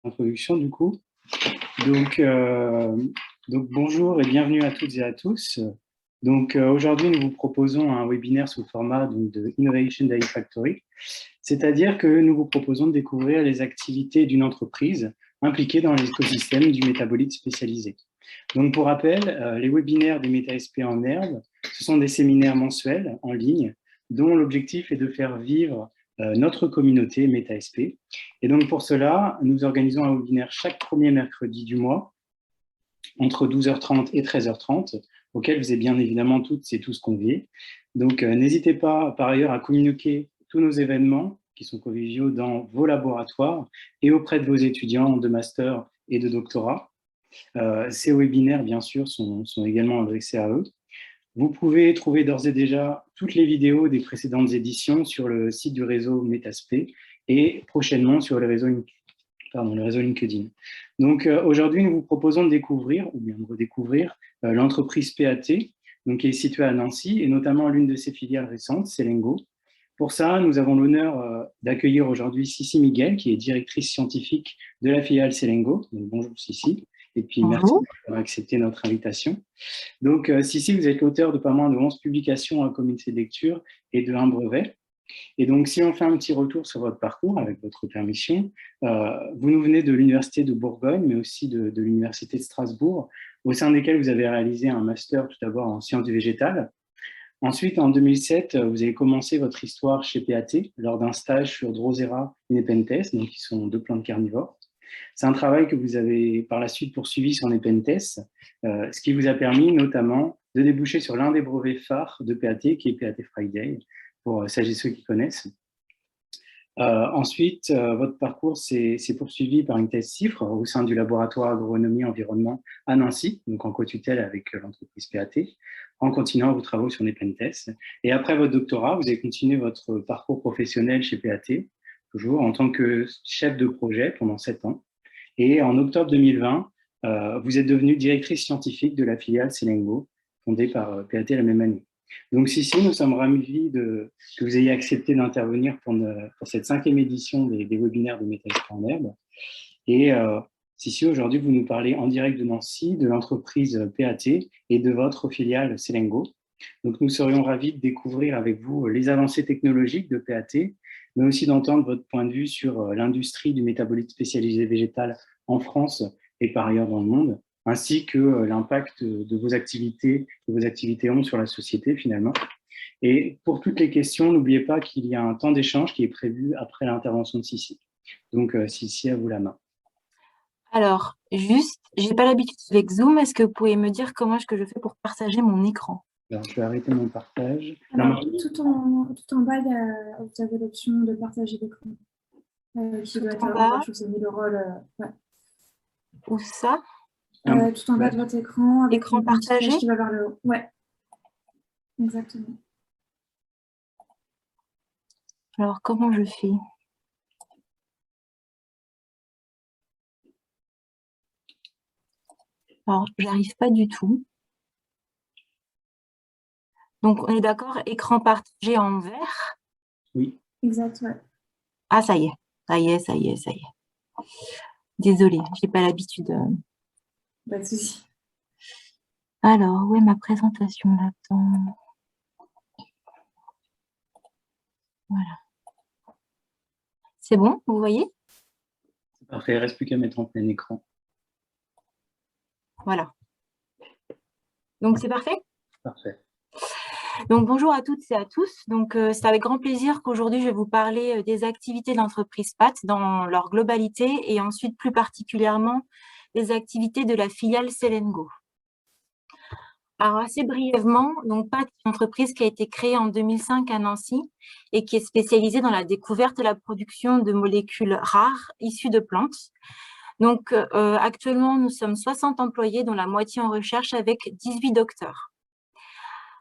Introduction du coup. Donc, euh, donc bonjour et bienvenue à toutes et à tous. Donc aujourd'hui, nous vous proposons un webinaire sous le format de Innovation Day Factory, c'est-à-dire que nous vous proposons de découvrir les activités d'une entreprise impliquée dans l'écosystème du métabolite spécialisé. Donc pour rappel, les webinaires des MetaSP en herbe, ce sont des séminaires mensuels en ligne dont l'objectif est de faire vivre notre communauté MetaSP. Et donc pour cela, nous organisons un webinaire chaque premier mercredi du mois, entre 12h30 et 13h30, auquel vous êtes bien évidemment toutes et tous conviés. Donc n'hésitez pas par ailleurs à communiquer tous nos événements qui sont conviviaux dans vos laboratoires et auprès de vos étudiants de master et de doctorat. Ces webinaires, bien sûr, sont également adressés à eux. Vous pouvez trouver d'ores et déjà toutes les vidéos des précédentes éditions sur le site du réseau Metasp et prochainement sur le réseau LinkedIn. Donc aujourd'hui, nous vous proposons de découvrir, ou bien de redécouvrir, l'entreprise PAT, donc, qui est située à Nancy, et notamment l'une de ses filiales récentes, Selengo. Pour ça, nous avons l'honneur d'accueillir aujourd'hui Sissi Miguel, qui est directrice scientifique de la filiale Selengo. Donc, bonjour Sissi, et puis merci d'avoir accepté notre invitation. Donc Sissi, vous êtes l'auteur de pas moins de 11 publications en comité de lecture et de 1 brevet. Et donc, si on fait un petit retour sur votre parcours, avec votre permission, vous nous venez de l'Université de Bourgogne, mais aussi de l'Université de Strasbourg, au sein desquelles vous avez réalisé un master tout d'abord en sciences du végétal. Ensuite, en 2007, vous avez commencé votre histoire chez PAT lors d'un stage sur Drosera et Nepenthes, donc qui sont 2 plantes carnivores. C'est un travail que vous avez par la suite poursuivi sur Nepenthes, ce qui vous a permis notamment de déboucher sur l'un des brevets phares de PAT, qui est PAT Friday, pour celles et ceux qui connaissent. Ensuite, votre parcours s'est poursuivi par une thèse CIFRE au sein du laboratoire agronomie environnement à Nancy, donc en co-tutelle avec l'entreprise PAT, en continuant vos travaux sur Nepenthes. Et après votre doctorat, vous avez continué votre parcours professionnel chez PAT, toujours en tant que chef de projet pendant 7 ans. Et en octobre 2020, vous êtes devenue directrice scientifique de la filiale Selengo, fondée par PAT la même année. Donc Sissi, nous sommes ravis que vous ayez accepté d'intervenir pour cette 5e édition des webinaires de MetaSP en herbe. Et Sissi, aujourd'hui, vous nous parlez en direct de Nancy, de l'entreprise PAT et de votre filiale Selengo. Donc nous serions ravis de découvrir avec vous les avancées technologiques de PAT, mais aussi d'entendre votre point de vue sur l'industrie du métabolite spécialisé végétal en France et par ailleurs dans le monde, ainsi que l'impact de vos activités ont sur la société finalement. Et pour toutes les questions, n'oubliez pas qu'il y a un temps d'échange qui est prévu après l'intervention de Sissi. Donc Sissi, à vous la main. Alors, juste, j'ai pas l'habitude avec Zoom. Est-ce que vous pouvez me dire comment est-ce que je fais pour partager mon écran? Alors, je vais arrêter mon partage. Alors, tout en bas, vous avez l'option de partager l'écran. Qui doit être en bas. Je vous ai mis le rôle. Ouais. Où ça? Tout en bas de votre écran. Avec écran partagé qui va vers le haut. Ouais. Exactement. Alors, comment je fais? Alors, j'arrive pas du tout. Donc, on est d'accord, écran partagé en vert? Oui. Exact, ouais. Ah, ça y est. Ça y est, ça y est, ça y est. Désolée, j'ai pas l'habitude. Pas de souci. Alors, où est ma présentation là-dedans? Voilà. C'est bon, vous voyez? C'est parfait, il ne reste plus qu'à mettre en plein écran. Voilà. Donc, c'est parfait? Parfait. Donc, bonjour à toutes et à tous. Donc, c'est avec grand plaisir qu'aujourd'hui, je vais vous parler des activités de l'entreprise PAT dans leur globalité et ensuite, plus particulièrement, les activités de la filiale Selengo. Alors, assez brièvement, donc PAT est une entreprise qui a été créée en 2005 à Nancy et qui est spécialisée dans la découverte et la production de molécules rares issues de plantes. Donc, actuellement, nous sommes 60 employés, dont la moitié en recherche avec 18 docteurs.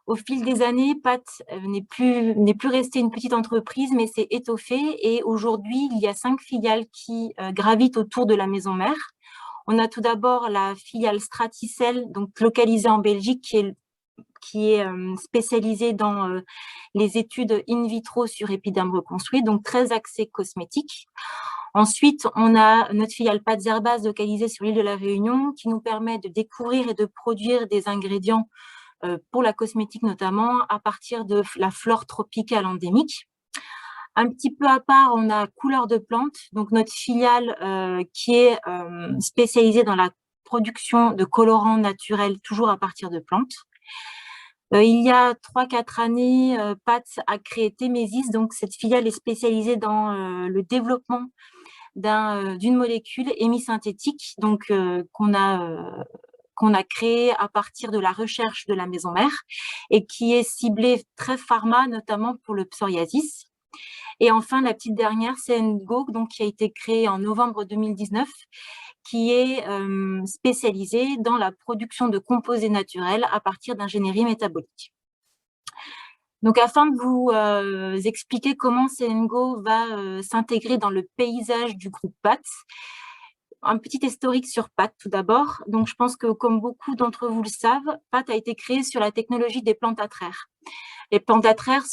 Au fil des années, PAT n'est plus restée une petite entreprise, mais s'est étoffée. Et aujourd'hui, il y a 5 filiales qui gravitent autour de la maison mère. On a tout d'abord la filiale Straticel, donc localisée en Belgique, qui est spécialisée dans les études in vitro sur épiderme reconstruit, donc très axée cosmétique. Ensuite, on a notre filiale Pâtes Herbazes localisée sur l'île de la Réunion qui nous permet de découvrir et de produire des ingrédients pour la cosmétique notamment à partir de la flore tropicale endémique. Un petit peu à part, on a Couleurs de Plantes, donc notre filiale qui est spécialisée dans la production de colorants naturels toujours à partir de plantes. Il y a 3-4 années, Pâtes a créé Thémésis, donc cette filiale est spécialisée dans le développement d'une molécule hémisynthétique, donc qu'on a créée à partir de la recherche de la maison mère et qui est ciblée très pharma, notamment pour le psoriasis. Et enfin, la petite dernière, c'est Ngo, donc qui a été créée en novembre 2019, qui est spécialisée dans la production de composés naturels à partir d'ingénierie métabolique. Donc, afin de vous expliquer comment Ngo va s'intégrer dans le paysage du groupe Pâtes, un petit historique sur Pâtes tout d'abord. Donc, je pense que comme beaucoup d'entre vous le savent, Pâtes a été créé sur la technologie des plantatraires. Les plantatraires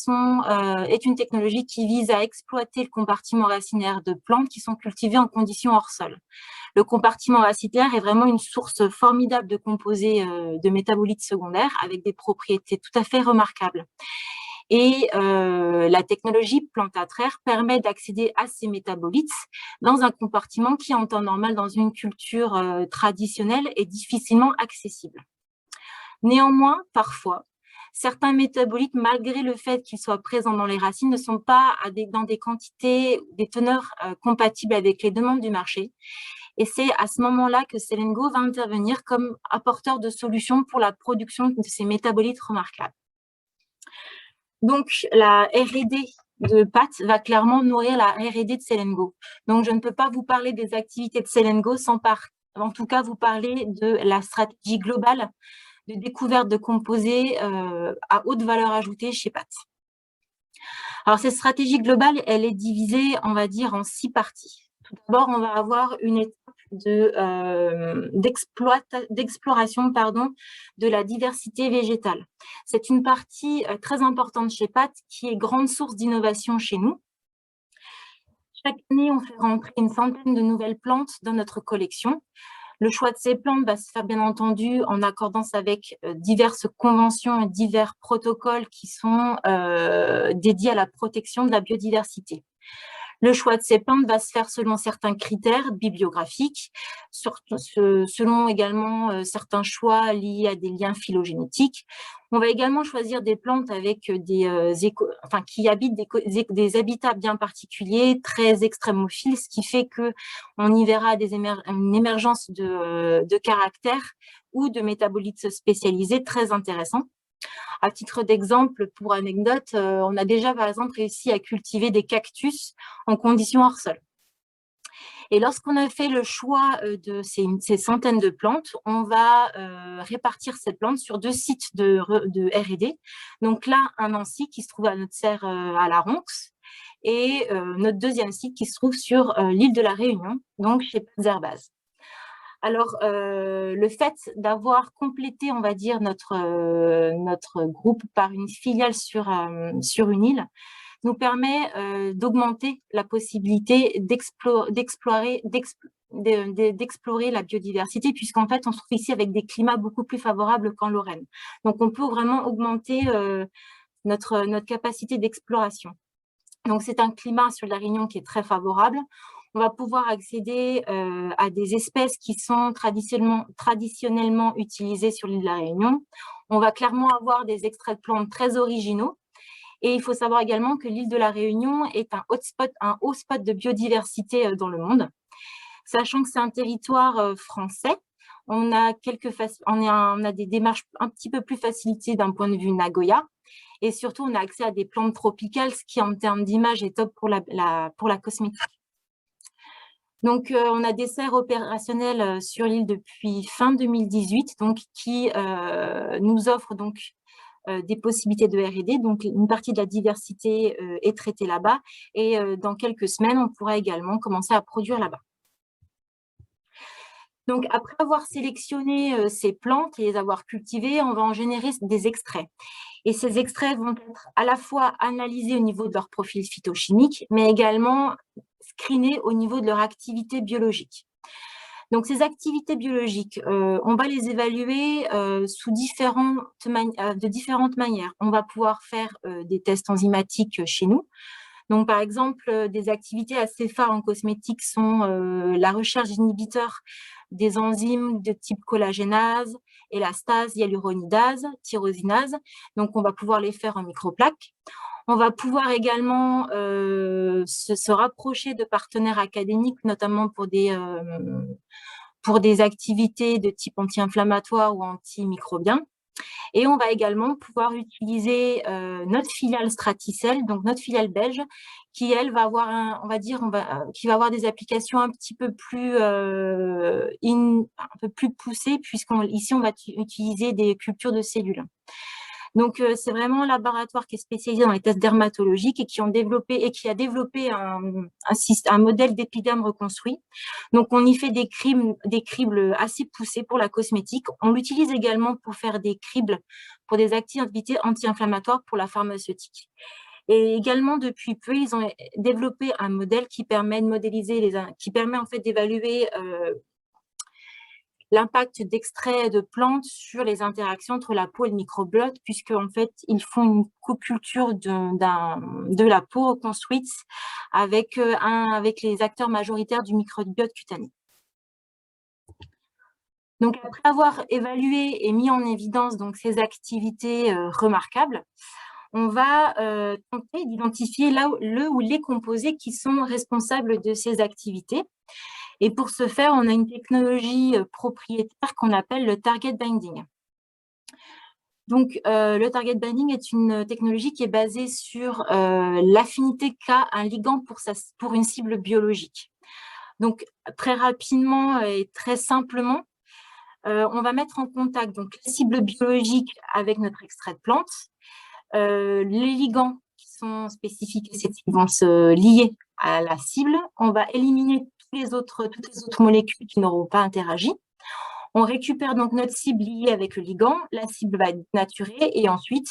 est une technologie qui vise à exploiter le compartiment racinaire de plantes qui sont cultivées en conditions hors sol. Le compartiment racinaire est vraiment une source formidable de composés de métabolites secondaires avec des propriétés tout à fait remarquables. Et la technologie plantatraire permet d'accéder à ces métabolites dans un compartiment qui, en temps normal, dans une culture traditionnelle, est difficilement accessible. Néanmoins, parfois, certains métabolites, malgré le fait qu'ils soient présents dans les racines, ne sont pas dans des quantités, des teneurs compatibles avec les demandes du marché. Et c'est à ce moment-là que Ngo va intervenir comme apporteur de solutions pour la production de ces métabolites remarquables. Donc, la R&D de Pâtes va clairement nourrir la R&D de Ngo. Donc, je ne peux pas vous parler des activités de Ngo sans en tout cas vous parler de la stratégie globale de découverte de composés à haute valeur ajoutée chez Pâtes. Alors, cette stratégie globale, elle est divisée, on va dire, en 6 parties. Tout d'abord, on va avoir une étape d'exploration de la diversité végétale. C'est une partie très importante chez Pâtes qui est grande source d'innovation chez nous. Chaque année, on fait rentrer une centaine de nouvelles plantes dans notre collection. Le choix de ces plantes va se faire bien entendu en accordance avec diverses conventions et divers protocoles qui sont dédiés à la protection de la biodiversité. Le choix de ces plantes va se faire selon certains critères bibliographiques, selon également certains choix liés à des liens phylogénétiques. On va également choisir des plantes avec qui habitent des habitats bien particuliers, très extrémophiles, ce qui fait qu'on y verra une émergence de caractères ou de métabolites spécialisés très intéressants. À titre d'exemple, pour anecdote, on a déjà par exemple réussi à cultiver des cactus en conditions hors sol. Et lorsqu'on a fait le choix de ces centaines de plantes, on va répartir ces plantes sur 2 sites de R&D. Donc là, un en Nancy qui se trouve à notre serre à la Ronx et notre deuxième site qui se trouve sur l'île de la Réunion, donc chez Pâtes Herbazes. Alors, le fait d'avoir complété, on va dire, notre groupe par une filiale sur une île nous permet d'augmenter la possibilité d'explorer la biodiversité, puisqu'en fait, on se trouve ici avec des climats beaucoup plus favorables qu'en Lorraine. Donc, on peut vraiment augmenter notre capacité d'exploration. Donc, c'est un climat sur la Réunion qui est très favorable. On va pouvoir accéder à des espèces qui sont traditionnellement utilisées sur l'île de la Réunion. On va clairement avoir des extraits de plantes très originaux. Et il faut savoir également que l'île de la Réunion est un haut spot de biodiversité dans le monde. Sachant que c'est un territoire français, on a des démarches un petit peu plus facilitées d'un point de vue Nagoya. Et surtout, on a accès à des plantes tropicales, ce qui, en termes d'image, est top pour la cosmétique. Donc, on a des serres opérationnelles sur l'île depuis fin 2018, donc, qui nous offrent donc, des possibilités de R&D. Donc, une partie de la diversité est traitée là-bas. Et dans quelques semaines, on pourra également commencer à produire là-bas. Donc, après avoir sélectionné ces plantes et les avoir cultivées, on va en générer des extraits. Et ces extraits vont être à la fois analysés au niveau de leur profil phytochimique, mais également screenés au niveau de leur activité biologique. Donc, ces activités biologiques, on va les évaluer de différentes manières. On va pouvoir faire des tests enzymatiques chez nous. Donc, par exemple, des activités assez phares en cosmétique sont la recherche d'inhibiteurs des enzymes de type collagénase, élastase, hyaluronidase, tyrosinase. Donc, on va pouvoir les faire en microplaques. On va pouvoir également se rapprocher de partenaires académiques, notamment pour des activités de type anti-inflammatoire ou antimicrobien. Et on va également pouvoir utiliser notre filiale Straticel, donc notre filiale belge, qui elle va avoir qui va avoir des applications un petit peu plus poussées, puisqu'ici on va utiliser des cultures de cellules. Donc, c'est vraiment un laboratoire qui est spécialisé dans les tests dermatologiques et qui a développé un modèle d'épiderme reconstruit. Donc, on y fait des cribles assez poussés pour la cosmétique. On l'utilise également pour faire des cribles pour des activités anti-inflammatoires pour la pharmaceutique. Et également, depuis peu, ils ont développé un modèle qui permet en fait d'évaluer l'impact d'extraits de plantes sur les interactions entre la peau et le microbiote, puisque en fait, ils font une co-culture de la peau reconstruite avec les acteurs majoritaires du microbiote cutané. Donc, après avoir évalué et mis en évidence donc, ces activités remarquables, on va tenter d'identifier le ou les composés qui sont responsables de ces activités. Et pour ce faire, on a une technologie propriétaire qu'on appelle le target binding. Donc, le target binding est une technologie qui est basée sur l'affinité qu'a un ligand pour une cible biologique. Donc, très rapidement et très simplement, on va mettre en contact donc, la cible biologique avec notre extrait de plante. Les ligands qui sont spécifiques et qui vont se lier à la cible. On va éliminer toutes les autres molécules qui n'auront pas interagi. On récupère donc notre cible liée avec le ligand, la cible va être naturée et ensuite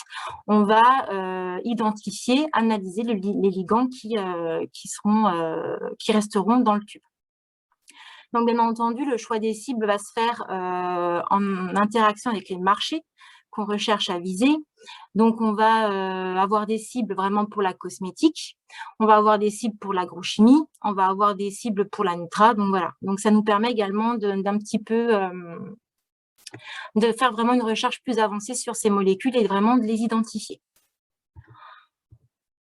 on va identifier, analyser les ligands qui resteront dans le tube. Donc bien entendu, le choix des cibles va se faire en interaction avec les marchés qu'on recherche à viser. Donc, on va avoir des cibles vraiment pour la cosmétique, on va avoir des cibles pour l'agrochimie, on va avoir des cibles pour la nutra. Donc, voilà. Donc, ça nous permet également d'un petit peu de faire vraiment une recherche plus avancée sur ces molécules et vraiment de les identifier.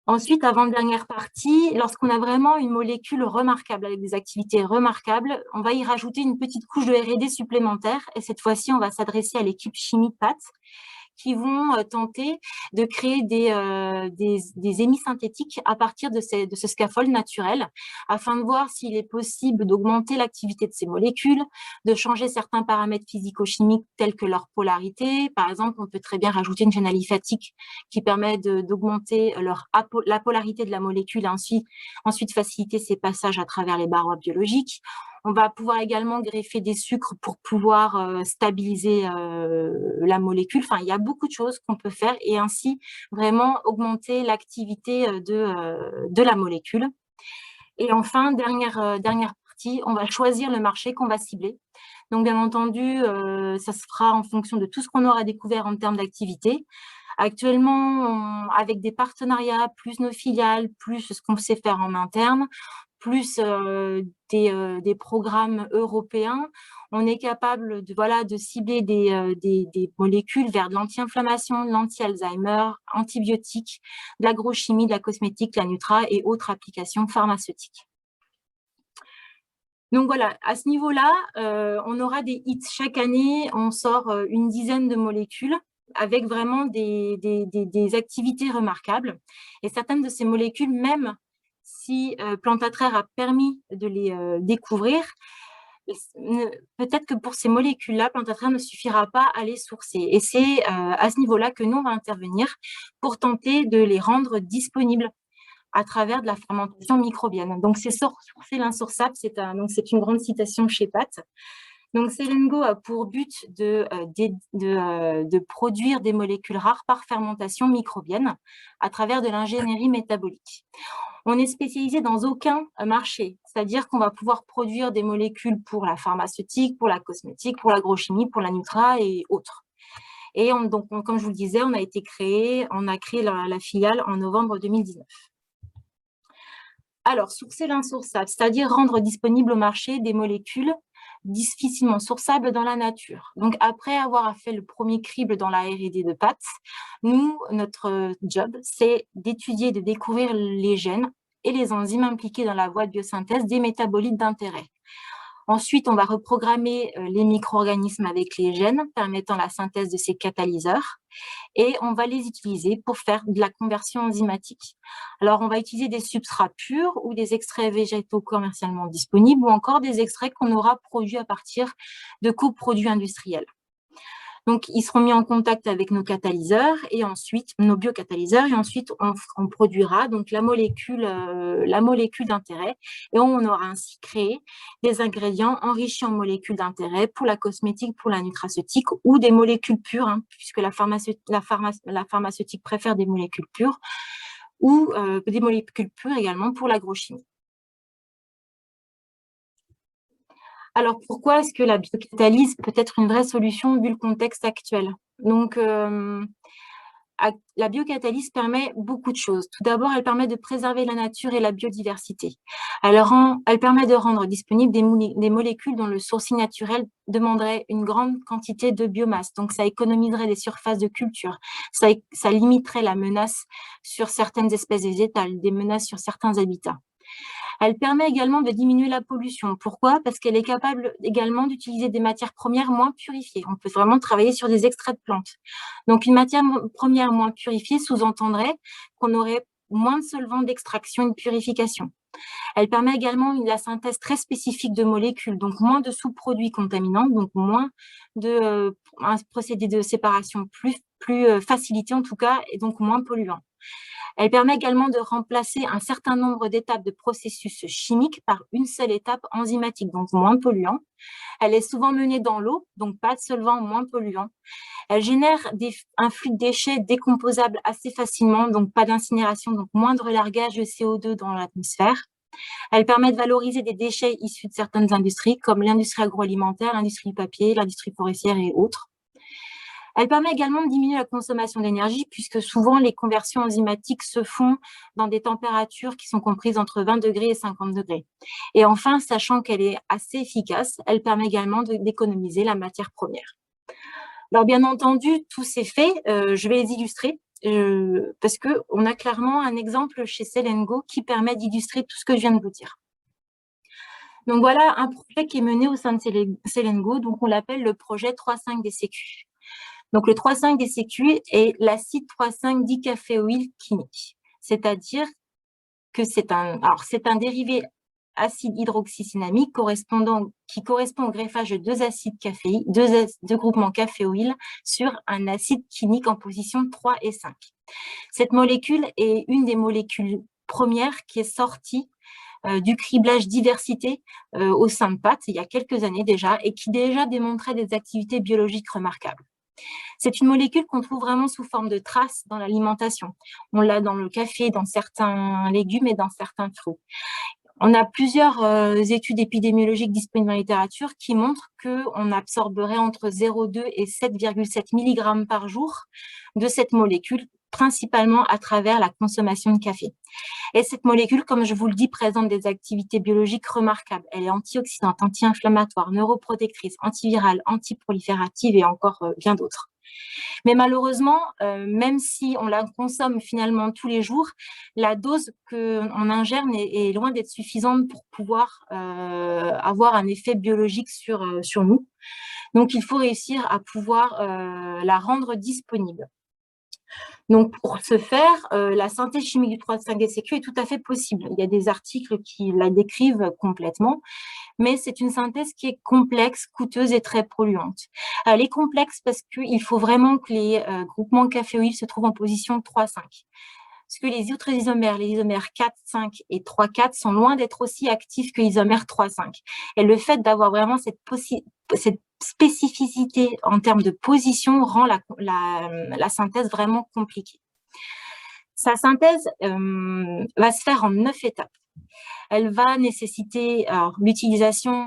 Ensuite, avant-dernière partie, lorsqu'on a vraiment une molécule remarquable avec des activités remarquables, on va y rajouter une petite couche de R&D supplémentaire et cette fois-ci, on va s'adresser à l'équipe chimie PAT qui vont tenter de créer des émis synthétiques à partir de ce scaffold naturel afin de voir s'il est possible d'augmenter l'activité de ces molécules, de changer certains paramètres physico-chimiques tels que leur polarité. Par exemple, on peut très bien rajouter une chaîne aliphatique qui permet d'augmenter la polarité de la molécule et ensuite faciliter ses passages à travers les barreaux biologiques. On va pouvoir également greffer des sucres pour pouvoir stabiliser la molécule. Enfin, il y a beaucoup de choses qu'on peut faire et ainsi vraiment augmenter l'activité de la molécule. Et enfin, dernière partie, on va choisir le marché qu'on va cibler. Donc, bien entendu, ça se fera en fonction de tout ce qu'on aura découvert en termes d'activité. Actuellement, avec des partenariats, plus nos filiales, plus ce qu'on sait faire en interne, plus des programmes européens, on est capable de cibler des molécules vers de l'anti-inflammation, de l'anti-Alzheimer, antibiotiques, de l'agrochimie, de la cosmétique, la nutra et autres applications pharmaceutiques. Donc voilà, à ce niveau-là, on aura des hits. Chaque année, on sort une dizaine de molécules avec vraiment des activités remarquables. Et certaines de ces molécules, même si Plantatraire a permis de les découvrir, peut-être que pour ces molécules-là, Plantatraire ne suffira pas à les sourcer. Et c'est à ce niveau-là que nous, on va intervenir pour tenter de les rendre disponibles à travers de la fermentation microbienne. Donc, c'est sourcer l'insourçable, c'est une grande citation chez Pat. Donc, Selengo a pour but de produire des molécules rares par fermentation microbienne à travers de l'ingénierie métabolique. On n'est spécialisé dans aucun marché, c'est-à-dire qu'on va pouvoir produire des molécules pour la pharmaceutique, pour la cosmétique, pour l'agrochimie, pour la nutra et autres. Et donc, comme je vous le disais, on a créé la filiale en novembre 2019. Alors, sourcer l'insourçable, c'est-à-dire rendre disponible au marché des molécules difficilement sourçables dans la nature. Donc, après avoir fait le premier crible dans la R&D de Pâtes, notre job, c'est d'étudier, de découvrir les gènes et les enzymes impliqués dans la voie de biosynthèse des métabolites d'intérêt. Ensuite, on va reprogrammer les micro-organismes avec les gènes permettant la synthèse de ces catalyseurs et on va les utiliser pour faire de la conversion enzymatique. Alors, on va utiliser des substrats purs ou des extraits végétaux commercialement disponibles ou encore des extraits qu'on aura produits à partir de coproduits industriels. Donc, ils seront mis en contact avec nos catalyseurs et ensuite, nos biocatalyseurs, et ensuite, on produira donc la molécule d'intérêt et on aura ainsi créé des ingrédients enrichis en molécules d'intérêt pour la cosmétique, pour la nutraceutique ou des molécules pures, puisque la pharmaceutique préfère des molécules pures ou des molécules pures également pour l'agrochimie. Alors, pourquoi est-ce que la biocatalyse peut être une vraie solution vu le contexte actuel? Donc, la biocatalyse permet beaucoup de choses. Tout d'abord, elle permet de préserver la nature et la biodiversité. Elle permet de rendre disponibles des molécules dont le sourcing naturel demanderait une grande quantité de biomasse. Donc, ça économiserait des surfaces de culture. Ça limiterait la menace sur certaines espèces végétales, des menaces sur certains habitats. Elle permet également de diminuer la pollution. Pourquoi? Parce qu'elle est capable également d'utiliser des matières premières moins purifiées. On peut vraiment travailler sur des extraits de plantes. Donc, une matière première moins purifiée sous-entendrait qu'on aurait moins de solvants d'extraction et de purification. Elle permet également la synthèse très spécifique de molécules, donc moins de sous-produits contaminants, donc moins de un procédé de séparation plus facilité en tout cas, et donc moins polluant. Elle permet également de remplacer un certain nombre d'étapes de processus chimiques par une seule étape enzymatique, donc moins polluant. Elle est souvent menée dans l'eau, donc pas de solvant, moins polluant. Elle génère un flux de déchets décomposables assez facilement, donc pas d'incinération, donc moins de relargage de CO2 dans l'atmosphère. Elle permet de valoriser des déchets issus de certaines industries, comme l'industrie agroalimentaire, l'industrie du papier, l'industrie forestière et autres. Elle permet également de diminuer la consommation d'énergie puisque souvent les conversions enzymatiques se font dans des températures qui sont comprises entre 20 degrés et 50 degrés. Et enfin, sachant qu'elle est assez efficace, elle permet également d'économiser la matière première. Alors bien entendu, tous ces faits, je vais les illustrer parce qu'on a clairement un exemple chez Selengo qui permet d'illustrer tout ce que je viens de vous dire. Donc voilà un projet qui est mené au sein de Selengo, donc on l'appelle le projet 3,5-DCQ. Donc, le 3,5-DCQ est l'acide 3,5-dicaféoïl quinique, c'est-à-dire que c'est un dérivé acide hydroxycinnamique qui correspond au greffage de deux groupements caféoïl sur un acide quinique en position 3 et 5. Cette molécule est une des molécules premières qui est sortie du criblage diversité au sein de Pâtes il y a quelques années déjà et qui déjà démontrait des activités biologiques remarquables. C'est une molécule qu'on trouve vraiment sous forme de traces dans l'alimentation. On l'a dans le café, dans certains légumes et dans certains fruits. On a plusieurs études épidémiologiques disponibles dans la littérature qui montrent qu'on absorberait entre 0,2 et 7,7 mg par jour de cette molécule, principalement à travers la consommation de café. Et cette molécule, comme je vous le dis, présente des activités biologiques remarquables. Elle est antioxydante, anti-inflammatoire, neuroprotectrice, antivirale, antiproliférative et encore bien d'autres. Mais malheureusement, même si on la consomme finalement tous les jours, la dose qu'on ingère est loin d'être suffisante pour pouvoir avoir un effet biologique sur nous. Donc, il faut réussir à pouvoir la rendre disponible. Donc, pour ce faire, la synthèse chimique du 3,5-DCQ est tout à fait possible. Il y a des articles qui la décrivent complètement, mais c'est une synthèse qui est complexe, coûteuse et très polluante. Elle est complexe parce qu'il faut vraiment que les groupements caféoïls se trouvent en position 3,5. puisque les autres isomères, les isomères 4, 5 et 3, 4, sont loin d'être aussi actifs que l'isomère 3, 5. Et le fait d'avoir vraiment cette spécificité en termes de position rend la synthèse vraiment compliquée. Sa synthèse va se faire en 9 étapes. Elle va nécessiter l'utilisation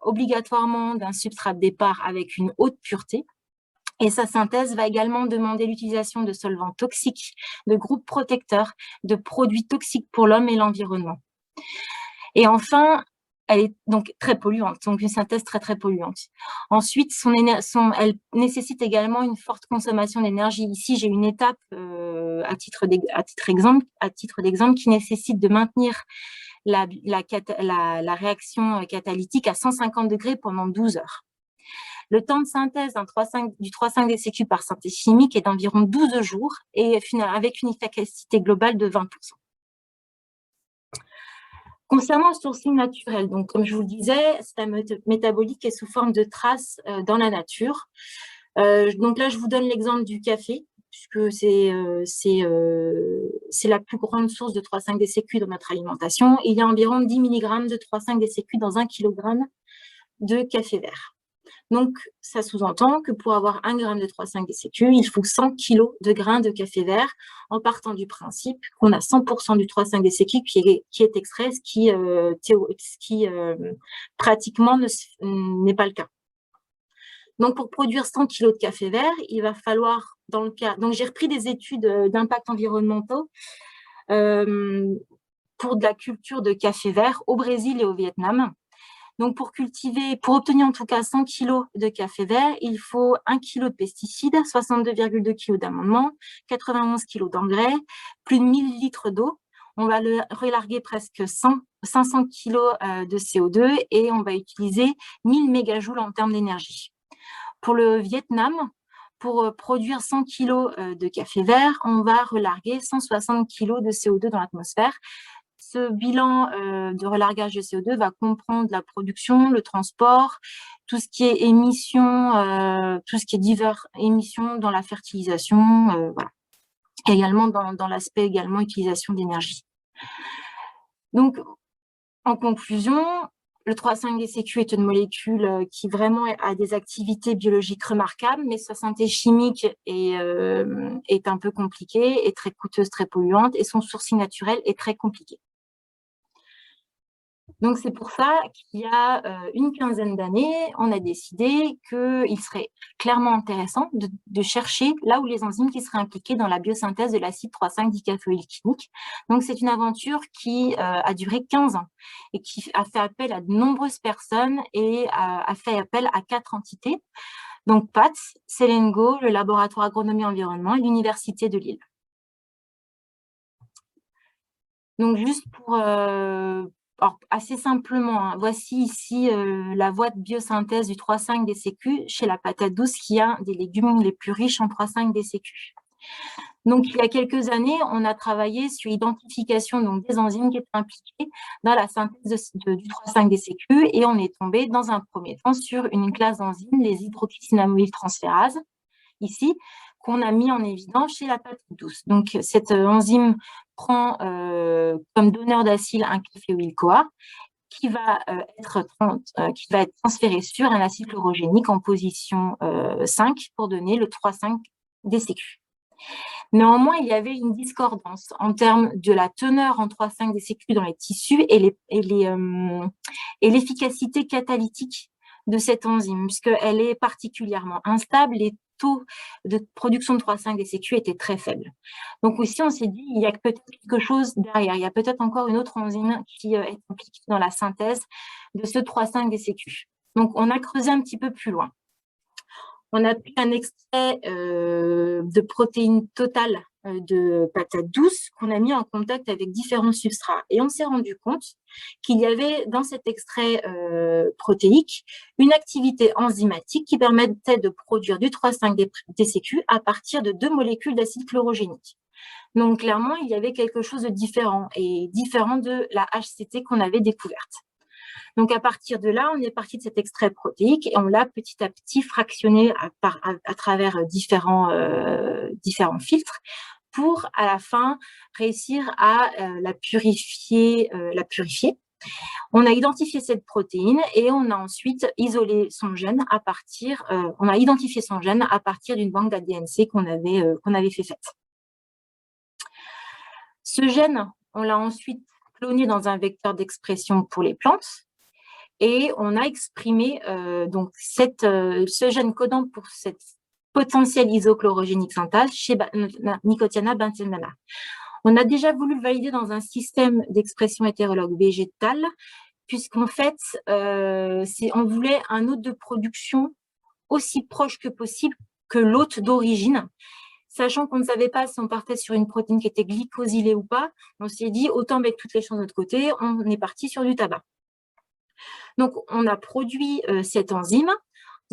obligatoirement d'un substrat de départ avec une haute pureté. Et sa synthèse va également demander l'utilisation de solvants toxiques, de groupes protecteurs, de produits toxiques pour l'homme et l'environnement. Et enfin, elle est donc très polluante, donc une synthèse très, très polluante. Ensuite, elle nécessite également une forte consommation d'énergie. Ici, j'ai une étape, à titre d'exemple, qui nécessite de maintenir la réaction catalytique à 150 degrés pendant 12 heures. Le temps de synthèse du 3,5-DCQ par synthèse chimique est d'environ 12 jours et avec une efficacité globale de 20%. Concernant le sourcing naturel, donc comme je vous le disais, c'est un métabolique qui est sous forme de traces dans la nature. Donc là, je vous donne l'exemple du café, puisque c'est la plus grande source de 3,5-DCQ dans notre alimentation. Il y a environ 10 mg de 3,5-DCQ dans 1 kg de café vert. Donc, ça sous-entend que pour avoir 1 g de 3,5-DCQ, il faut 100 kg de grains de café vert, en partant du principe qu'on a 100% du 3,5-DCQ qui est extrait, ce qui pratiquement n'est pas le cas. Donc, pour produire 100 kg de café vert, il va falloir, donc j'ai repris des études d'impact environnementaux pour de la culture de café vert au Brésil et au Vietnam. Donc, pour obtenir en tout cas 100 kg de café vert, il faut 1 kg de pesticides, 62,2 kg d'amendements, 91 kg d'engrais, plus de 1000 litres d'eau. On va relarguer presque 500 kg de CO2 et on va utiliser 1000 mégajoules en termes d'énergie. Pour le Vietnam, pour produire 100 kg de café vert, on va relarguer 160 kg de CO2 dans l'atmosphère. Ce bilan de relargage de CO2 va comprendre la production, le transport, tout ce qui est émissions, tout ce qui est divers émissions dans la fertilisation, voilà. Et également dans l'aspect utilisation d'énergie. Donc, en conclusion, le 3,5-DCQ est une molécule qui vraiment a des activités biologiques remarquables, mais sa synthèse chimique est un peu compliquée, est très coûteuse, très polluante, et son sourcing naturel est très compliqué. Donc, c'est pour ça qu'il y a une quinzaine d'années, on a décidé qu'il serait clairement intéressant de chercher là où les enzymes qui seraient impliquées dans la biosynthèse de l'acide 3,5-dicaféoylquinique. Donc, c'est une aventure qui a duré 15 ans et qui a fait appel à de nombreuses personnes et a fait appel à 4 entités. Donc, PATS, Selengo, le laboratoire agronomie environnement et l'Université de Lille. Donc, juste pour... Alors, assez simplement, hein, voici ici la voie de biosynthèse du 3,5-DCQ chez la patate douce qui a des légumes les plus riches en 3,5-DCQ. Donc, il y a quelques années, on a travaillé sur l'identification des enzymes qui étaient impliquées dans la synthèse du 3,5-DCQ et on est tombé dans un premier temps sur une classe d'enzymes, les hydroxycinamyltransférases, ici, qu'on a mis en évidence chez la patate douce. Donc, cette enzyme prend comme donneur d'acide un caféoyl-CoA qui va être transféré sur un acide chlorogénique en position 5 pour donner le 3,5-DCQ. Néanmoins, il y avait une discordance en termes de la teneur en 3,5-DCQ dans les tissus et l'efficacité catalytique de cette enzyme, puisqu'elle est particulièrement instable. Les taux de production de 3,5-DCQ étaient très faibles. Donc ici, on s'est dit, il y a peut-être quelque chose derrière. Il y a peut-être encore une autre enzyme qui est impliquée dans la synthèse de ce 3,5-DCQ. Donc, on a creusé un petit peu plus loin. On a pris un extrait de protéines totales de patates douces qu'on a mis en contact avec différents substrats. Et on s'est rendu compte qu'il y avait dans cet extrait protéique une activité enzymatique qui permettait de produire du 3,5-DCQ à partir de 2 molécules d'acide chlorogénique. Donc, clairement, il y avait quelque chose de différent et différent de la HCT qu'on avait découverte. Donc, à partir de là, on est parti de cet extrait protéique et on l'a petit à petit fractionné à travers différents filtres pour, à la fin, réussir à la purifier. On a identifié cette protéine et on a ensuite isolé son gène à partir, on a identifié son gène à partir d'une banque d'ADN-C qu'on avait fait faite. Ce gène, on l'a ensuite cloné dans un vecteur d'expression pour les plantes et on a exprimé donc ce gène codant pour cette potentielle isochlorogénique synthase chez Nicotiana benzendana. On a déjà voulu le valider dans un système d'expression hétérologue végétal, puisqu'en fait, on voulait un hôte de production aussi proche que possible que l'hôte d'origine. Sachant qu'on ne savait pas si on partait sur une protéine qui était glycosylée ou pas, on s'est dit, autant mettre toutes les chances de notre côté, on est parti sur du tabac. Donc, on a produit cette enzyme,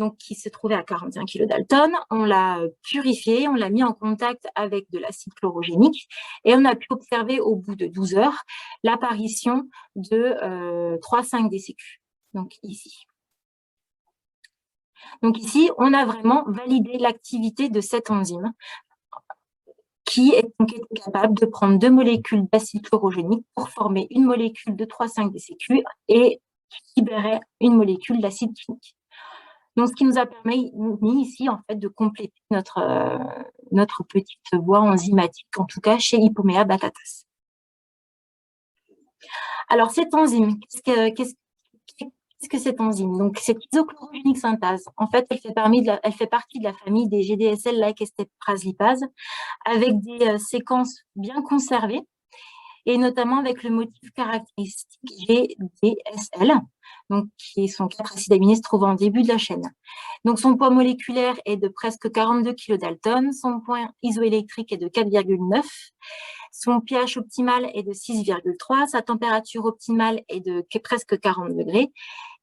donc, qui se trouvait à 41 kilodalton. On l'a purifié, on l'a mis en contact avec de l'acide chlorogénique et on a pu observer au bout de 12 heures l'apparition de 3,5-DCQ, donc ici. Donc ici, on a vraiment validé l'activité de cette enzyme qui est donc capable de prendre 2 molécules d'acide chlorogénique pour former une molécule de 3,5-DCQ et libérer une molécule d'acide chimique. Donc, ce qui nous a permis ici, en fait, de compléter notre petite voie enzymatique, en tout cas chez Hypomea batatas. Alors, cette enzyme, qu'est-ce que cette enzyme? Donc, cette isochlorogénique synthase, en fait, elle fait partie de la famille des GDSL-like estérase lipase, avec des séquences bien conservées, et notamment avec le motif caractéristique GDSL, donc qui est son 4 acides aminés se trouvant au début de la chaîne. Donc son poids moléculaire est de presque 42 kilodalton, son poids isoélectrique est de 4,9, son pH optimal est de 6,3, sa température optimale est de presque 40 degrés,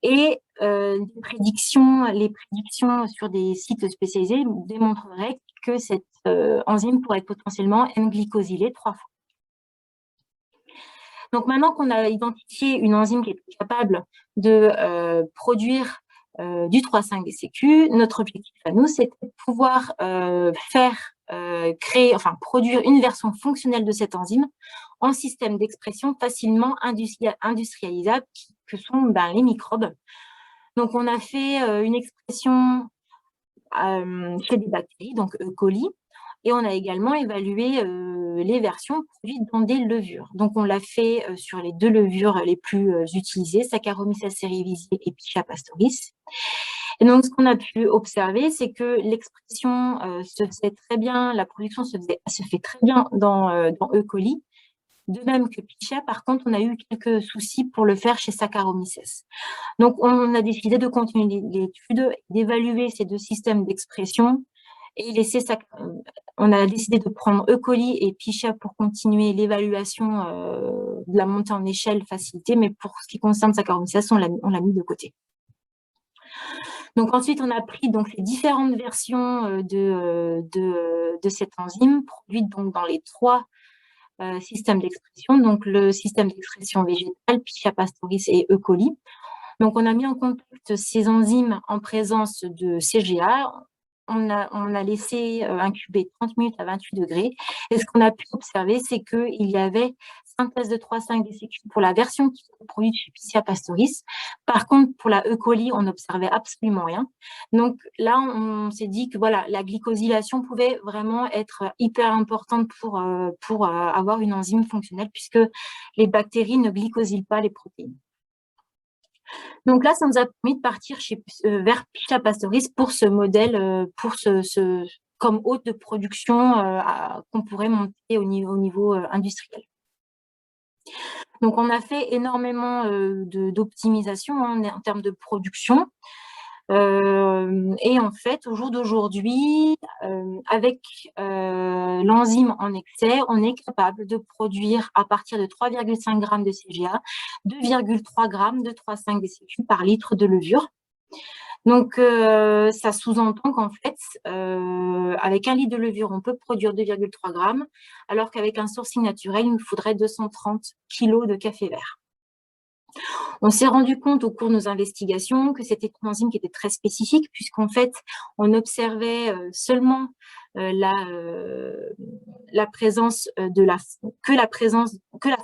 et les prédictions sur des sites spécialisés démontreraient que cette enzyme pourrait être potentiellement N-glycosylée 3 fois. Donc, maintenant qu'on a identifié une enzyme qui est produire du 3,5-DCQ, notre objectif à nous, c'est de pouvoir produire une version fonctionnelle de cette enzyme en système d'expression facilement industrialisable, que sont les microbes. Donc, on a fait une expression chez des bactéries, donc E. coli, et on a également évalué les versions produites dans des levures. Donc, on l'a fait sur les 2 levures les plus utilisées, Saccharomyces cerevisiae et Pichia pastoris. Et donc, ce qu'on a pu observer, c'est que l'expression se faisait très bien, la production se fait très bien dans E. coli, de même que Pichia. Par contre, on a eu quelques soucis pour le faire chez Saccharomyces. Donc, on a décidé de continuer l'étude, d'évaluer ces 2 systèmes d'expression et on a décidé de prendre E. coli et Pichia pour continuer l'évaluation de la montée en échelle facilitée, mais pour ce qui concerne Saccharomyces, on l'a mis de côté. Donc ensuite, on a pris donc les différentes versions de cette enzyme produite donc dans les 3 systèmes d'expression, donc le système d'expression végétale, Pichia pastoris et E. coli. Donc on a mis en contact ces enzymes en présence de CGA. On a laissé incuber 30 minutes à 28 degrés. Et ce qu'on a pu observer, c'est qu'il y avait synthèse de 3,5-DCQ pour la version qui est produite chez Pichia pastoris. Par contre, pour la E. coli, on n'observait absolument rien. Donc là, on s'est dit que voilà, la glycosylation pouvait vraiment être hyper importante pour avoir une enzyme fonctionnelle, puisque les bactéries ne glycosylent pas les protéines. Donc là, ça nous a permis de partir vers Pichia pastoris pour ce modèle, comme hôte de production qu'on pourrait monter au niveau industriel. Donc, on a fait énormément d'optimisation en termes de production. Et en fait, au jour d'aujourd'hui, avec l'enzyme en excès, on est capable de produire à partir de 3,5 g de CGA, 2,3 g de 3,5-DCQ par litre de levure. Donc, ça sous-entend qu'en fait, avec 1 litre de levure, on peut produire 2,3 g, alors qu'avec un sourcing naturel, il nous faudrait 230 kg de café vert. On s'est rendu compte au cours de nos investigations que c'était une enzyme qui était très spécifique, puisqu'en fait, on observait seulement la présence que la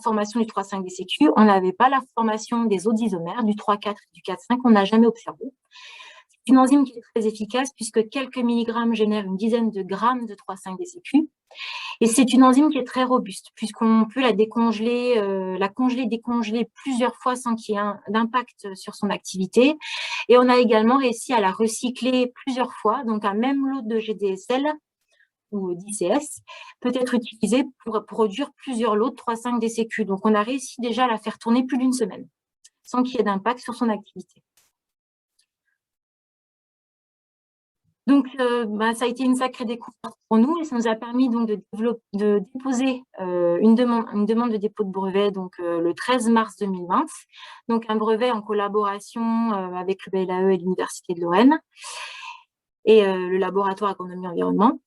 formation du 3,5-DCQ. On n'avait pas la formation des autres isomères, du 3,4 et du 4,5, on n'a jamais observé. C'est une enzyme qui est très efficace puisque quelques milligrammes génèrent une dizaine de grammes de 3,5-DCQ. Et c'est une enzyme qui est très robuste puisqu'on peut la décongeler, décongeler plusieurs fois sans qu'il y ait d'impact sur son activité. Et on a également réussi à la recycler plusieurs fois, donc un même lot de GDSL ou d'ICS peut être utilisé pour produire plusieurs lots de 3,5-DCQ. Donc, on a réussi déjà à la faire tourner plus d'une semaine sans qu'il y ait d'impact sur son activité. Donc, ça a été une sacrée découverte pour nous et ça nous a permis donc de déposer une demande de dépôt de brevet donc, le 13 mars 2020. Donc, un brevet en collaboration avec le BLAE et l'Université de Lorraine et le laboratoire agronomie environnement.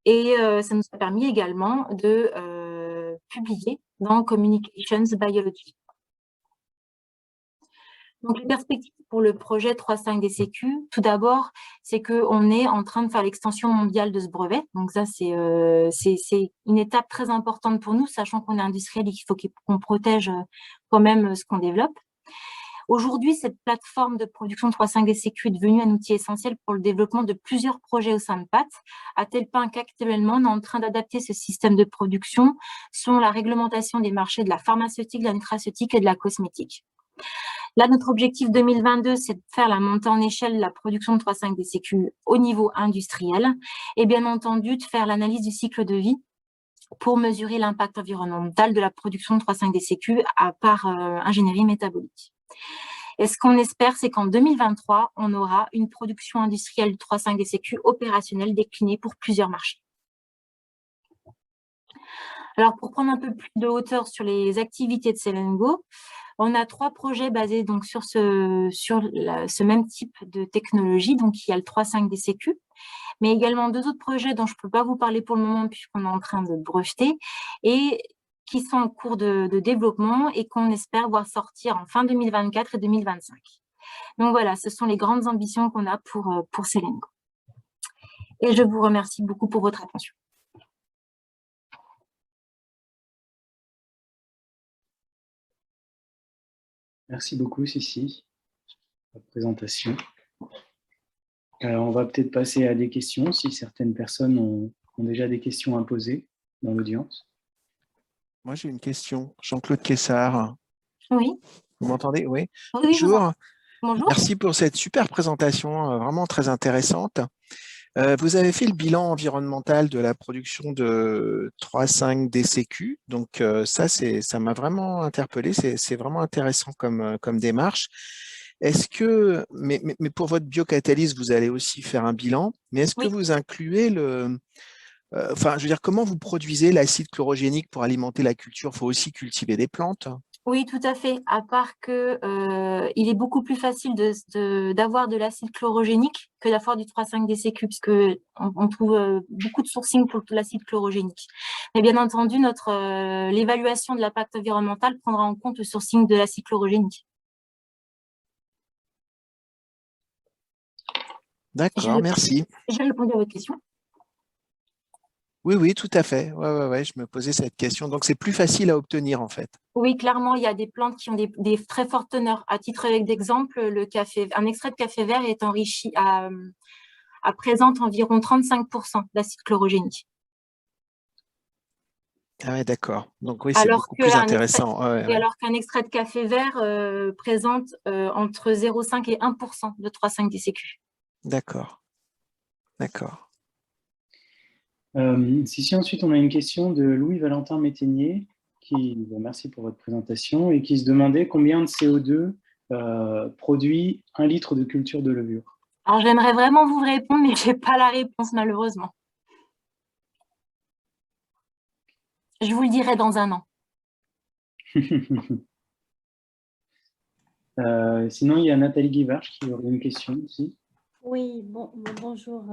Et ça nous a permis également de publier dans Communications Biology. Donc, les perspectives pour le projet 3,5-DCQ, tout d'abord, c'est qu'on est en train de faire l'extension mondiale de ce brevet. Donc, ça, c'est une étape très importante pour nous, sachant qu'on est industriel et qu'il faut qu'on protège quand même ce qu'on développe. Aujourd'hui, cette plateforme de production 3,5-DCQ est devenue un outil essentiel pour le développement de plusieurs projets au sein de PAT, à tel point qu'actuellement, on est en train d'adapter ce système de production selon la réglementation des marchés de la pharmaceutique, de la nutraceutique et de la cosmétique. Là, notre objectif 2022, c'est de faire la montée en échelle de la production de 3,5-DCQ au niveau industriel et bien entendu de faire l'analyse du cycle de vie pour mesurer l'impact environnemental de la production de 3,5-DCQ par ingénierie métabolique. Et ce qu'on espère, c'est qu'en 2023, on aura une production industrielle de 3,5-DCQ opérationnelle déclinée pour plusieurs marchés. Alors, pour prendre un peu plus de hauteur sur les activités de Selengo, on a 3 projets basés donc, sur ce même type de technologie. Donc, il y a le 3,5-DCQ, mais également 2 autres projets dont je ne peux pas vous parler pour le moment puisqu'on est en train de breveter et qui sont en cours de développement et qu'on espère voir sortir en fin 2024 et 2025. Donc voilà, ce sont les grandes ambitions qu'on a pour Selengo. Et je vous remercie beaucoup pour votre attention. Merci beaucoup, Sissi, pour la présentation. On va peut-être passer à des questions, si certaines personnes ont déjà des questions à poser dans l'audience. Moi, j'ai une question. Jean-Claude Kessard. Oui. Vous m'entendez? Oui. Oui. Bonjour. Bonjour. Merci pour cette super présentation, vraiment très intéressante. Vous avez fait le bilan environnemental de la production de 3,5-DCQ. Donc, ça m'a vraiment interpellé. C'est vraiment intéressant comme démarche. Est-ce que, mais pour votre biocatalyse, vous allez aussi faire un bilan, mais est-ce que vous incluez enfin, je veux dire, comment vous produisez l'acide chlorogénique pour alimenter la culture? Il faut aussi cultiver des plantes. Oui, tout à fait. À part que il est beaucoup plus facile d'avoir de l'acide chlorogénique que d'avoir du 3,5-DCQ, puisque on trouve beaucoup de sourcing pour l'acide chlorogénique. Mais bien entendu, l'évaluation de l'impact environnemental prendra en compte le sourcing de l'acide chlorogénique. D'accord, merci. J'ai répondu à votre question. Oui, tout à fait. Ouais, je me posais cette question. Donc, c'est plus facile à obtenir, en fait. Oui, clairement, il y a des plantes qui ont des très fortes teneurs. À titre d'exemple, un extrait de café vert est enrichi présente environ 35% d'acide chlorogénique. Ah ouais, d'accord. Donc oui, c'est beaucoup plus intéressant. Alors qu'un extrait de café vert présente entre 0,5 et 1% de 3,5-DCQ. D'accord. Si ensuite on a une question de Louis-Valentin Métainier, merci pour votre présentation, et qui se demandait combien de CO2 produit 1 litre de culture de levure. Alors j'aimerais vraiment vous répondre, mais je n'ai pas la réponse malheureusement. Je vous le dirai dans un an. Sinon, il y a Nathalie Guivarch qui aurait une question aussi. Oui, bonjour.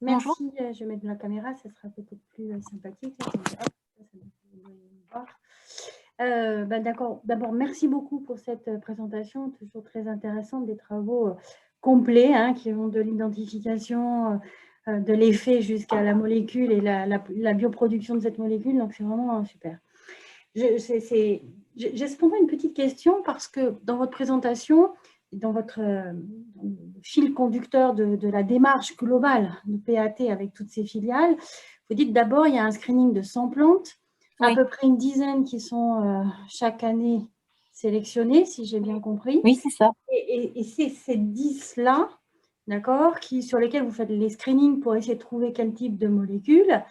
Merci, bonjour. Je vais mettre la caméra, ça sera peut-être plus sympathique. D'accord. D'abord, merci beaucoup pour cette présentation, toujours très intéressante, des travaux complets hein, qui vont de l'identification de l'effet jusqu'à la molécule et la bioproduction de cette molécule. Donc, c'est vraiment super. J'ai cependant une petite question parce que dans votre présentation, dans votre fil conducteur de la démarche globale de PAT avec toutes ces filiales, vous dites d'abord il y a un screening de 100 plantes, à peu près une dizaine qui sont chaque année sélectionnées, si j'ai bien compris. Oui, c'est ça. Et c'est ces 10-là, d'accord, sur lesquels vous faites les screenings pour essayer de trouver quel type de molécule.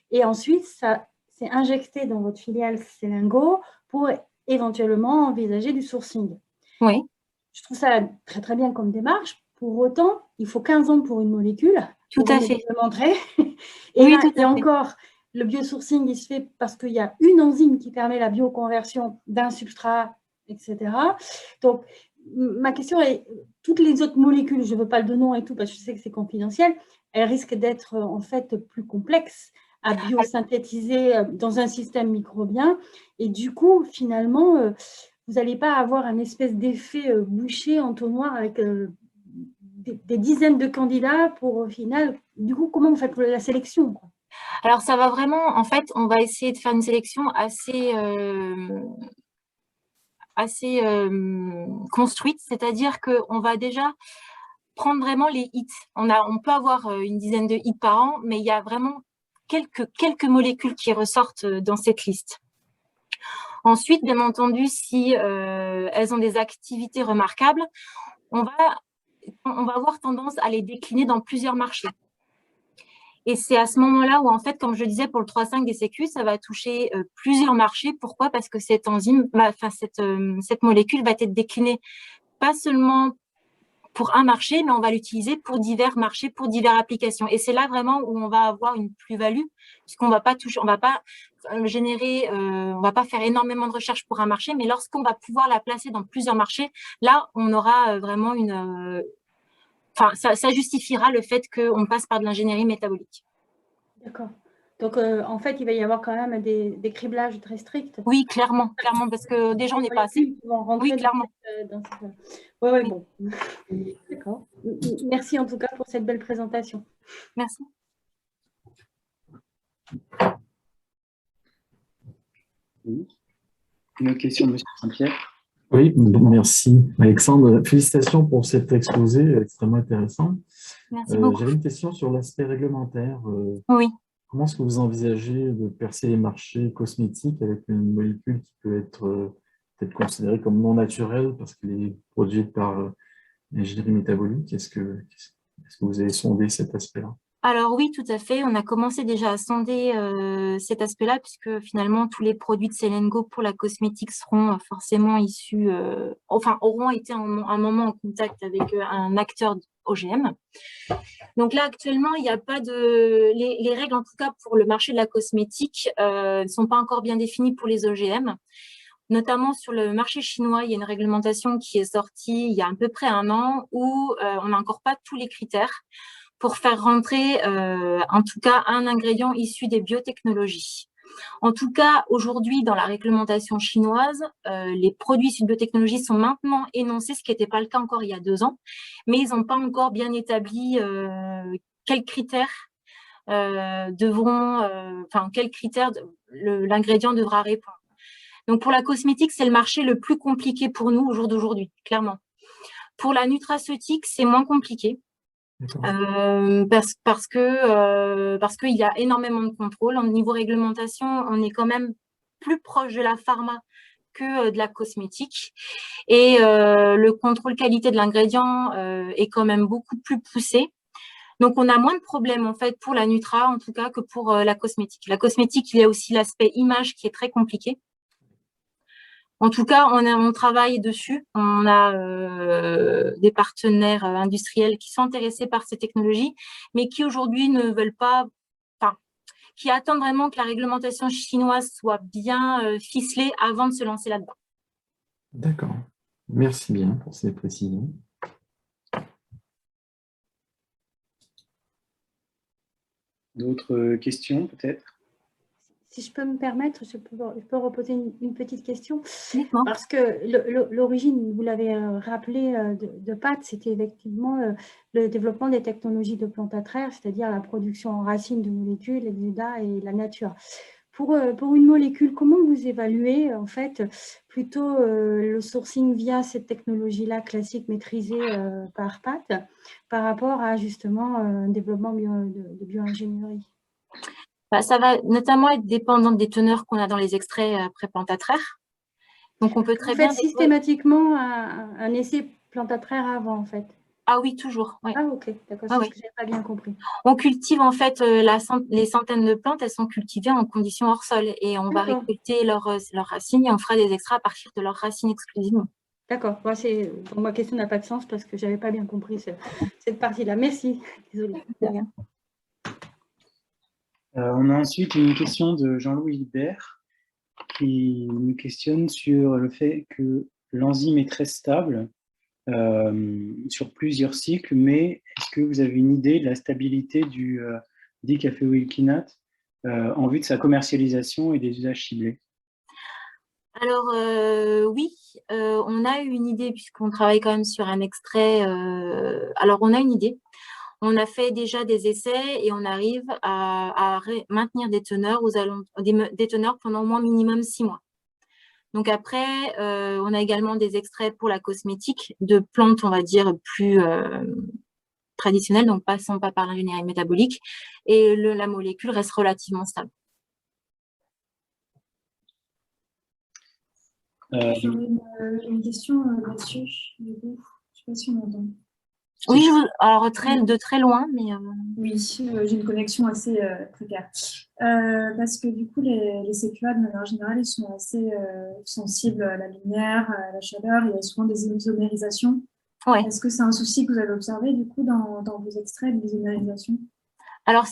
Et ensuite, ça c'est injecté dans votre filiale Selengo pour éventuellement envisager du sourcing. Oui. Je trouve ça très, très bien comme démarche. Pour autant, il faut 15 ans pour une molécule. Tout à fait. Le montrer. Et oui, là, tout à fait. encore, le biosourcing, il se fait parce qu'il y a une enzyme qui permet la bioconversion d'un substrat, etc. Donc, ma question est, toutes les autres molécules, je ne veux pas le nom et tout, parce que je sais que c'est confidentiel, elles risquent d'être en fait plus complexes à biosynthétiser dans un système microbien. Et du coup, finalement, vous n'allez pas avoir un espèce d'effet bouché, entonnoir avec des dizaines de candidats pour au final, du coup, comment vous faites la sélection quoi? Alors, ça va vraiment, en fait, on va essayer de faire une sélection assez construite, c'est-à-dire qu'on va déjà prendre vraiment les hits. On peut avoir une dizaine de hits par an, mais il y a vraiment quelques molécules qui ressortent dans cette liste. Ensuite, bien entendu, si elles ont des activités remarquables, on va avoir tendance à les décliner dans plusieurs marchés. Et c'est à ce moment-là où, en fait, comme je disais, pour le 3,5-DCQ, ça va toucher plusieurs marchés. Pourquoi? Parce que cette enzyme, cette molécule va être déclinée pas seulement pour un marché, mais on va l'utiliser pour divers marchés, pour diverses applications. Et c'est là vraiment où on va avoir une plus-value, puisqu'on va pas toucher, on va pas générer, on va pas faire énormément de recherches pour un marché, mais lorsqu'on va pouvoir la placer dans plusieurs marchés, là, on aura vraiment ça justifiera le fait qu'on passe par de l'ingénierie métabolique. D'accord. Donc, en fait, il va y avoir quand même des criblages très stricts. Oui, clairement, parce que déjà, on n'est pas assez. Oui, clairement. Oui, bon. D'accord. Merci en tout cas pour cette belle présentation. Merci. Oui. Une autre question, monsieur Saint-Pierre. Oui, merci Alexandre. Félicitations pour cet exposé extrêmement intéressant. Merci beaucoup. J'avais une question sur l'aspect réglementaire. Oui. Comment est-ce que vous envisagez de percer les marchés cosmétiques avec une molécule qui peut être peut-être considérée comme non naturelle parce qu'elle est produite par l'ingénierie métabolique? Est-ce que vous avez sondé cet aspect-là? Alors oui, tout à fait. On a commencé déjà à sonder cet aspect-là, puisque finalement, tous les produits de Selengo pour la cosmétique seront forcément issus, auront été un moment en contact avec un acteur OGM. Donc là, actuellement, il n'y a pas de… Les règles, en tout cas, pour le marché de la cosmétique, ne sont pas encore bien définies pour les OGM. Notamment sur le marché chinois, il y a une réglementation qui est sortie il y a à peu près un an où on n'a encore pas tous les critères pour faire rentrer, en tout cas, un ingrédient issu des biotechnologies. En tout cas, aujourd'hui, dans la réglementation chinoise, les produits issus de biotechnologie sont maintenant énoncés, ce qui n'était pas le cas encore il y a 2 ans, mais ils n'ont pas encore bien établi quels critères quels critères l'ingrédient devra répondre. Donc, pour la cosmétique, c'est le marché le plus compliqué pour nous au jour d'aujourd'hui, clairement. Pour la nutraceutique, c'est moins compliqué. Parce qu'il y a énormément de contrôle. Au niveau réglementation, on est quand même plus proche de la pharma que de la cosmétique. Et le contrôle qualité de l'ingrédient est quand même beaucoup plus poussé. Donc, on a moins de problèmes en fait pour la Nutra, en tout cas, que pour la cosmétique. La cosmétique, il y a aussi l'aspect image qui est très compliqué. En tout cas, on travaille dessus. On a des partenaires industriels qui sont intéressés par ces technologies, mais qui aujourd'hui ne veulent pas, qui attendent vraiment que la réglementation chinoise soit bien ficelée avant de se lancer là-dedans. D'accord. Merci bien pour ces précisions. D'autres questions, peut-être? si je peux me permettre, je peux reposer une petite question. Dites-moi. Parce que l'origine, vous l'avez rappelé, de PAT, c'était effectivement le développement des technologies de plantatraire, c'est-à-dire la production en racines de molécules, l'exudat et la nature. Pour une molécule, comment vous évaluez en fait plutôt le sourcing via cette technologie-là classique maîtrisée par PAT par rapport à justement un développement de bioingénierie? Ça va notamment être dépendant des teneurs qu'on a dans les extraits pré-plantatraires. Donc, on peut très bien… Vous faites systématiquement un essai plantatraire avant, en fait? Ah oui, toujours. Oui. Ah, ok, d'accord, c'est ce que je n'ai pas bien compris. On cultive, en fait, les centaines de plantes, elles sont cultivées en conditions hors sol et on va récolter leurs racines et on fera des extraits à partir de leurs racines exclusivement. D'accord. Ma question n'a pas de sens parce que je n'avais pas bien compris cette partie-là. Merci. Désolée. De rien. On a ensuite une question de Jean-Louis Hibert qui nous questionne sur le fait que l'enzyme est très stable sur plusieurs cycles, mais est-ce que vous avez une idée de la stabilité du dicaféoylkinate en vue de sa commercialisation et des usages ciblés? Alors, oui, on a une idée puisqu'on travaille quand même sur un extrait. Alors, on a une idée. On a fait déjà des essais et on arrive à maintenir des teneurs, des teneurs pendant au moins minimum 6 mois. Donc après, on a également des extraits pour la cosmétique de plantes, on va dire, plus traditionnelles, donc passant pas par l'ingénierie métabolique, et la molécule reste relativement stable. J'aurais une question là-dessus, du coup. Je ne sais pas si on m'entend. Oui, alors de très loin, mais… Oui, j'ai une connexion assez précaire. Parce que du coup, les CQA, de manière générale, ils sont assez sensibles à la lumière, à la chaleur, il y a souvent des isomérisations. Ouais. Est-ce que c'est un souci que vous avez observé, du coup, dans vos extraits, l'isomérisation? Alors,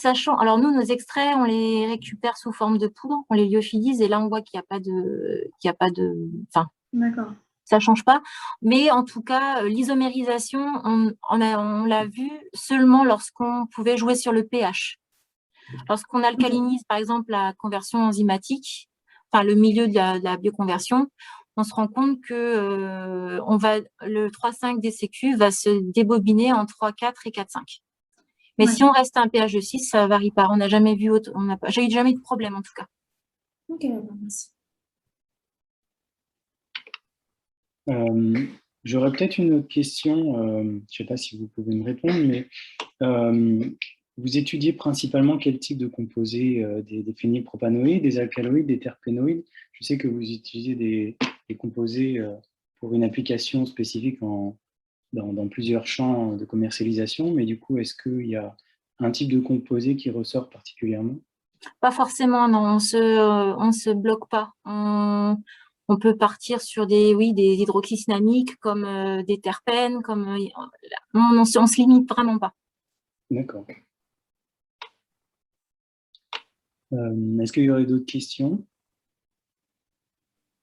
nous, nos extraits, on les récupère sous forme de poudre, on les lyophilise, et là, on voit qu'il n'y a pas de… Enfin, d'accord. Ça ne change pas. Mais en tout cas, l'isomérisation, on l'a vu seulement lorsqu'on pouvait jouer sur le pH. Lorsqu'on alcalinise, par exemple, la conversion enzymatique, enfin le milieu de la bioconversion, on se rend compte que le 3,5-DCQ va se débobiner en 3,4 et 4,5. Mais si on reste à un pH de 6, ça ne varie pas. On n'a jamais vu j'ai eu jamais de problème en tout cas. Ok, merci. J'aurais peut-être une autre question, je ne sais pas si vous pouvez me répondre, mais vous étudiez principalement quel type de composés, des phénylpropanoïdes, des alcaloïdes, des terpénoïdes? Je sais que vous utilisez des composés pour une application spécifique dans plusieurs champs de commercialisation, mais du coup, est-ce qu'il y a un type de composé qui ressort particulièrement? Pas forcément, non, on se bloque pas. On peut partir sur des hydroxycinamiques comme des terpènes, on se limite vraiment pas. D'accord. Est-ce qu'il y aurait d'autres questions?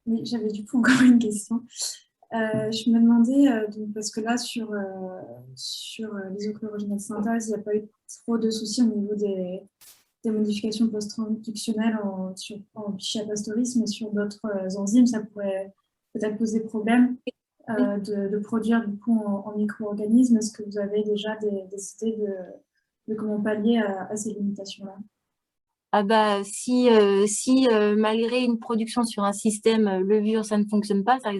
Oui, j'avais du coup encore une question. Je me demandais, parce que là, sur l'isochlorinate synthase, il n'y a pas eu trop de soucis au niveau des modifications post-transcriptionnelles en Pichia pastoris, mais sur d'autres enzymes, ça pourrait peut-être poser problème de produire du coup en micro-organismes. Est-ce que vous avez déjà des idées de comment pallier à ces limitations-là? Ah bah, si malgré une production sur un système levure, ça ne fonctionne pas, ça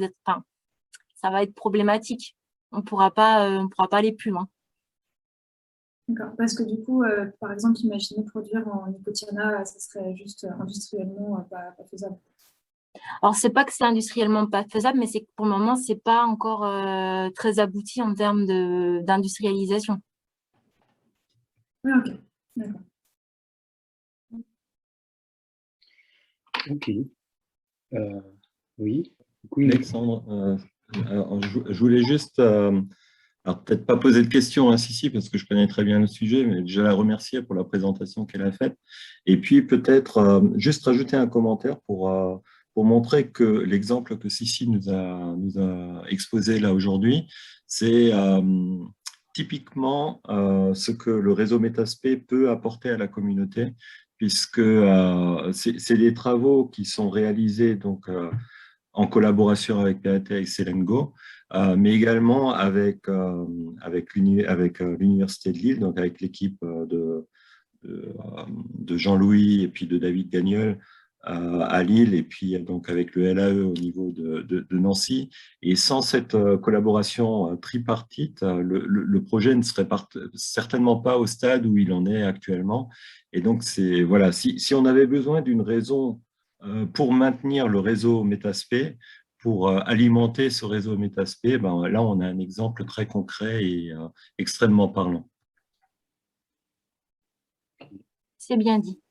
va être problématique. On pourra pas aller plus loin. D'accord, parce que du coup, par exemple, imaginez produire en nicotiana, ça serait juste industriellement pas faisable. Alors, c'est pas que c'est industriellement pas faisable, mais c'est que pour le moment, c'est pas encore très abouti en termes d'industrialisation. Oui, ok, d'accord. Ok. Oui. Alexandre, alors, je voulais juste, alors peut-être pas poser de questions à Sissi parce que je connais très bien le sujet, mais déjà la remercier pour la présentation qu'elle a faite. Et puis peut-être juste rajouter un commentaire pour montrer que l'exemple que Sissi nous a exposé là aujourd'hui, c'est typiquement ce que le réseau Métaspé peut apporter à la communauté. puisque c'est des travaux qui sont réalisés donc, en collaboration avec PAT et Selengo, mais également avec l'Université de Lille, donc avec l'équipe de Jean-Louis et puis de David Gagnol à Lille, et puis donc avec le LAE au niveau de Nancy. Et sans cette collaboration tripartite, le projet ne serait certainement pas au stade où il en est actuellement. Et donc, voilà, si on avait besoin d'une raison pour maintenir le réseau Métaspé, pour alimenter ce réseau Métaspé, ben, là, on a un exemple très concret et extrêmement parlant. C'est bien dit.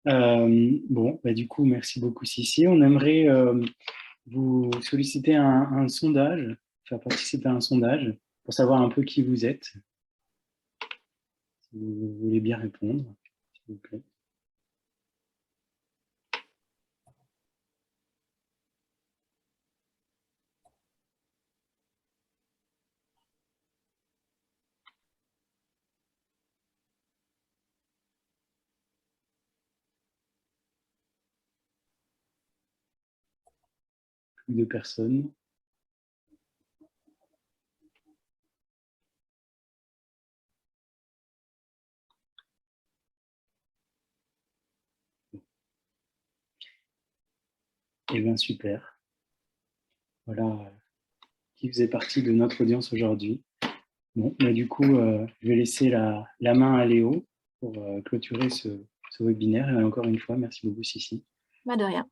Bon, bah, du coup, merci beaucoup, Sissi. On aimerait vous solliciter un sondage, faire participer à un sondage pour savoir un peu qui vous êtes. Si vous voulez bien répondre, s'il vous plaît. Plus de personnes. Eh bien, super. Voilà qui faisait partie de notre audience aujourd'hui. Bon, bah, du coup, je vais laisser la main à Léo pour clôturer ce webinaire. Et encore une fois, merci beaucoup, Sissi. Bah, de rien.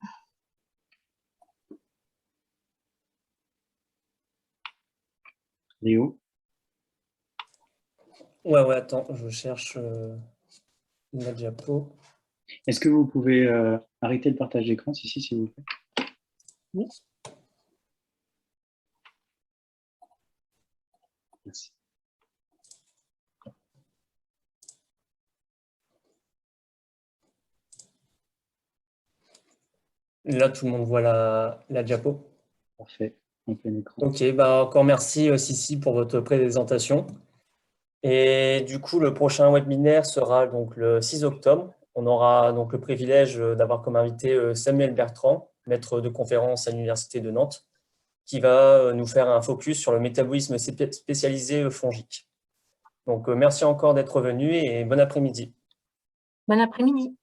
Léo? Ouais, attends, je cherche la diapo. Est-ce que vous pouvez arrêter le partage d'écran, Sissi, s'il vous plaît? Oui. Merci. Là, tout le monde voit la diapo. Parfait, en plein écran. Ok, bah encore merci Sissi pour votre présentation. Et du coup, le prochain webinaire sera donc le 6 octobre. On aura donc le privilège d'avoir comme invité Samuel Bertrand, maître de conférence à l'Université de Nantes, qui va nous faire un focus sur le métabolisme spécialisé fongique. Donc, merci encore d'être venu et bon après-midi. Bon après-midi.